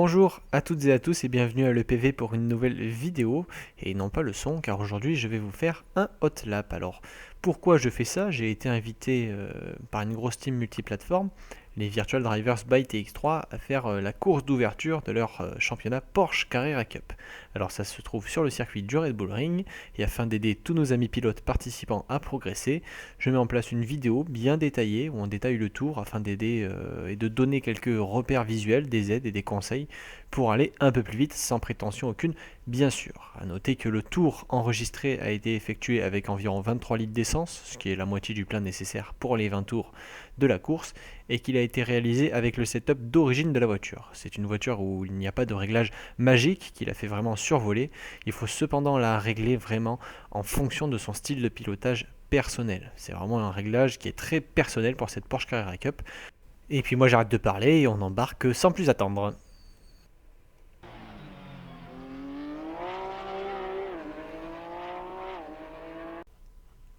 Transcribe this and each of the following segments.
Bonjour à toutes et à tous et bienvenue à l'EPV pour une nouvelle vidéo et non pas le son car aujourd'hui je vais vous faire un hot lap. Alors pourquoi je fais ça? J'ai été invité par une grosse team multiplateforme, les Virtual Drivers by TX3, à faire la course d'ouverture de leur championnat Porsche Carrera Cup. Alors ça se trouve sur le circuit du Red Bull Ring et afin d'aider tous nos amis pilotes participants à progresser, je mets en place une vidéo bien détaillée où on détaille le tour afin d'aider et de donner quelques repères visuels, des aides et des conseils pour aller un peu plus vite sans prétention aucune bien sûr. A noter que le tour enregistré a été effectué avec environ 23 litres d'essence, ce qui est la moitié du plein nécessaire pour les 20 tours de la course, et qu'il a été réalisé avec le setup d'origine de la voiture. C'est une voiture où il n'y a pas de réglage magique, qu'il a fait vraiment survoler. Il faut cependant la régler vraiment en fonction de son style de pilotage personnel. C'est vraiment un réglage qui est très personnel pour cette Porsche Carrera Cup. Et puis moi j'arrête de parler et on embarque sans plus attendre.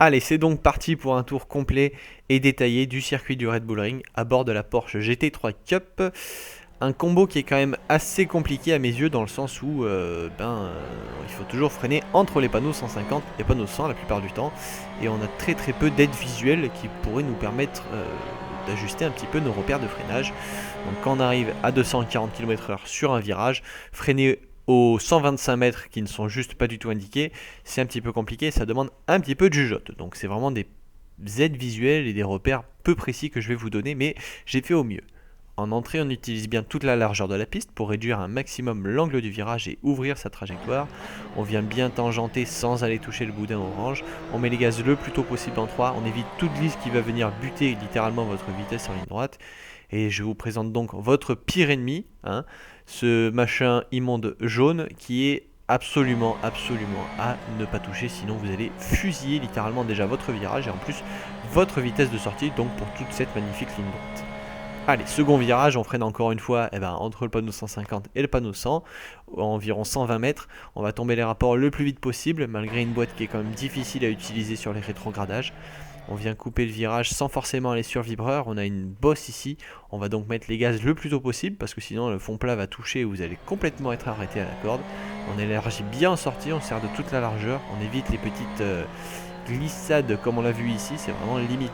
Allez, c'est donc parti pour un tour complet et détaillé du circuit du Red Bull Ring à bord de la Porsche GT3 Cup. Un combo qui est quand même assez compliqué à mes yeux dans le sens où il faut toujours freiner entre les panneaux 150 et les panneaux 100 la plupart du temps. Et on a très peu d'aides visuelles qui pourraient nous permettre d'ajuster un petit peu nos repères de freinage. Donc quand on arrive à 240 km/h sur un virage, freiner aux 125 mètres qui ne sont juste pas du tout indiqués, c'est un petit peu compliqué, ça demande un petit peu de jugeote. Donc c'est vraiment des aides visuelles et des repères peu précis que je vais vous donner, mais j'ai fait au mieux. En entrée, on utilise bien toute la largeur de la piste pour réduire un maximum l'angle du virage et ouvrir sa trajectoire. On vient bien tangenter sans aller toucher le boudin orange. On met les gaz le plus tôt possible en 3. On évite toute glisse qui va venir buter littéralement votre vitesse en ligne droite. Et je vous présente donc votre pire ennemi, ce machin immonde jaune qui est absolument à ne pas toucher, sinon vous allez fusiller littéralement déjà votre virage et en plus votre vitesse de sortie, donc pour toute cette magnifique ligne droite. Allez, second virage, on freine encore une fois entre le panneau 150 et le panneau 100, environ 120 mètres. On va tomber les rapports le plus vite possible, malgré une boîte qui est quand même difficile à utiliser sur les rétrogradages. On vient couper le virage sans forcément aller sur vibreur, on a une bosse ici, on va donc mettre les gaz le plus tôt possible parce que sinon le fond plat va toucher et vous allez complètement être arrêté à la corde. On élargit bien en sortie, on sert de toute la largeur, on évite les petites glissades comme on l'a vu ici, c'est vraiment limite.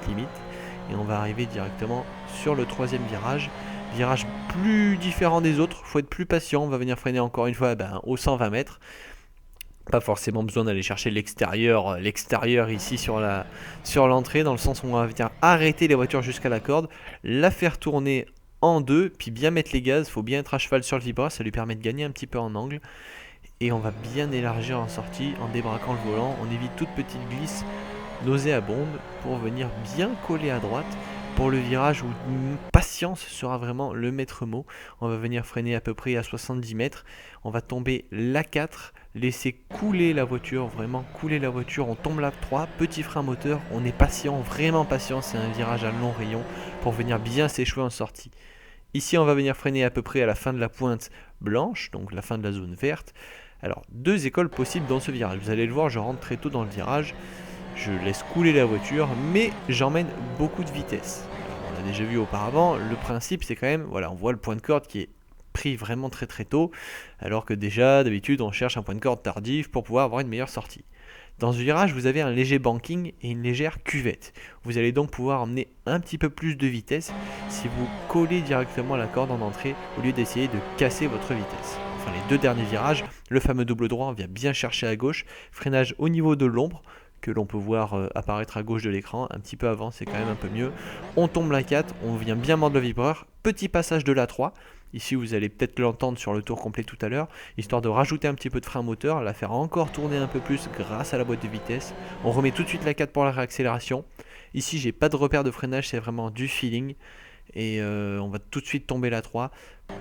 Et on va arriver directement sur le troisième virage plus différent des autres, il faut être plus patient, on va venir freiner encore une fois aux 120 mètres. Pas forcément besoin d'aller chercher l'extérieur ici sur l'entrée, dans le sens où on va venir arrêter les voitures jusqu'à la corde, la faire tourner en deux, puis bien mettre les gaz, il faut bien être à cheval sur le vibreur, ça lui permet de gagner un petit peu en angle. Et on va bien élargir en sortie en débraquant le volant, on évite toute petite glisse nauséabonde pour venir bien coller à droite pour le virage où patience sera vraiment le maître mot. On va venir freiner à peu près à 70 mètres, on va tomber l'A4, laisser couler la voiture, vraiment couler la voiture, on tombe l'A3, petit frein moteur, on est patient, vraiment patient, c'est un virage à long rayon pour venir bien s'échouer en sortie. Ici on va venir freiner à peu près à la fin de la pointe blanche, donc la fin de la zone verte. Alors deux écoles possibles dans ce virage, vous allez le voir, je rentre très tôt dans le virage. Je laisse couler la voiture, mais j'emmène beaucoup de vitesse. Alors, on l'a déjà vu auparavant, le principe c'est quand même, voilà, on voit le point de corde qui est pris vraiment très tôt, alors que déjà, d'habitude, on cherche un point de corde tardif pour pouvoir avoir une meilleure sortie. Dans ce virage, vous avez un léger banking et une légère cuvette. Vous allez donc pouvoir emmener un petit peu plus de vitesse si vous collez directement à la corde en entrée au lieu d'essayer de casser votre vitesse. Enfin, les deux derniers virages, le fameux double droit, on vient bien chercher à gauche, freinage au niveau de l'ombre, que l'on peut voir apparaître à gauche de l'écran, un petit peu avant, c'est quand même un peu mieux. On tombe la 4, on vient bien mordre le vibreur, petit passage de la 3. Ici, vous allez peut-être l'entendre sur le tour complet tout à l'heure, histoire de rajouter un petit peu de frein moteur, la faire encore tourner un peu plus grâce à la boîte de vitesse. On remet tout de suite la 4 pour la réaccélération. Ici, j'ai pas de repère de freinage, c'est vraiment du feeling. Et on va tout de suite tomber la 3,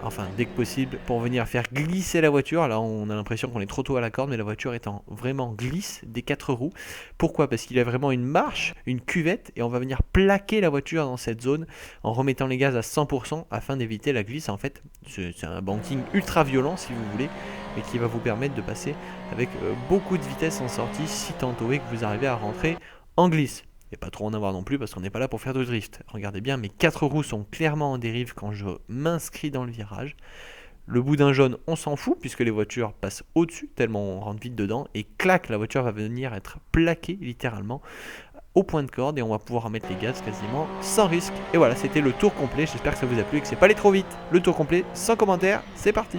enfin dès que possible, pour venir faire glisser la voiture. Là on a l'impression qu'on est trop tôt à la corde, mais la voiture est en vraiment glisse des 4 roues. Pourquoi? Parce qu'il y a vraiment une marche, une cuvette, et on va venir plaquer la voiture dans cette zone en remettant les gaz à 100% afin d'éviter la glisse. En fait c'est un banking ultra violent si vous voulez, et qui va vous permettre de passer avec beaucoup de vitesse en sortie, si tant est que vous arrivez à rentrer en glisse. Et pas trop en avoir non plus parce qu'on n'est pas là pour faire de drift. Regardez bien, mes 4 roues sont clairement en dérive quand je m'inscris dans le virage. Le boudin jaune, on s'en fout puisque les voitures passent au-dessus tellement on rentre vite dedans. Et clac, la voiture va venir être plaquée littéralement au point de corde et on va pouvoir mettre les gaz quasiment sans risque. Et voilà, c'était le tour complet. J'espère que ça vous a plu et que c'est pas allé trop vite. Le tour complet, sans commentaire, c'est parti.